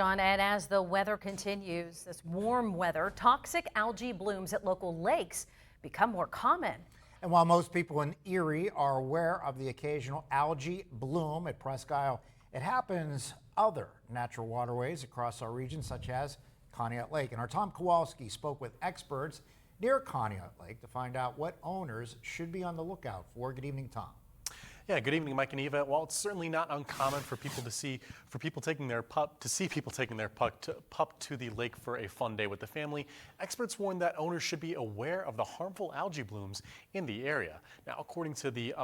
John, and as the weather continues, this warm weather, toxic algae blooms at local lakes become more common. And while most people in Erie are aware of the occasional algae bloom at Presque Isle, it happens other natural waterways across our region, such as Conneaut Lake. And our Tom Kowalski spoke with experts near Conneaut Lake to find out what owners should be on the lookout for. Good evening, Tom. Yeah, good evening, Mike and Eva. While it's certainly not uncommon for people to see people taking their pup to the lake for a fun day with the family, experts warn that owners should be aware of the harmful algae blooms in the area. Now, according to the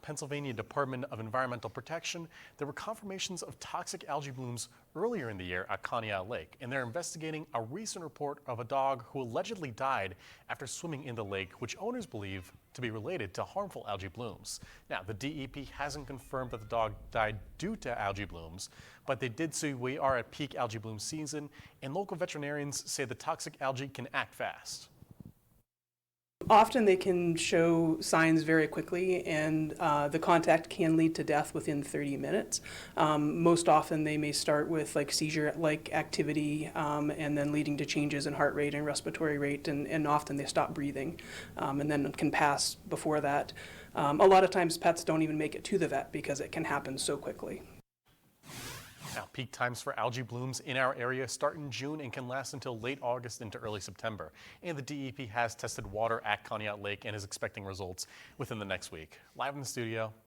Pennsylvania Department of Environmental Protection, there were confirmations of toxic algae blooms earlier in the year at Conneaut Lake, and they're investigating a recent report of a dog who allegedly died after swimming in the lake, which owners believe to be related to harmful algae blooms. Now, the DEP hasn't confirmed that the dog died due to algae blooms, but they did say we are at peak algae bloom season, and local veterinarians say the toxic algae can act fast. Often they can show signs very quickly, and the contact can lead to death within 30 minutes. Most often they may start with like seizure-like activity and then leading to changes in heart rate and respiratory rate, and often they stop breathing and then can pass before that. A lot of times pets don't even make it to the vet because it can happen so quickly. Now, peak times for algae blooms in our area start in June and can last until late August into early September. And the DEP has tested water at Conneaut Lake and is expecting results within the next week. Live in the studio,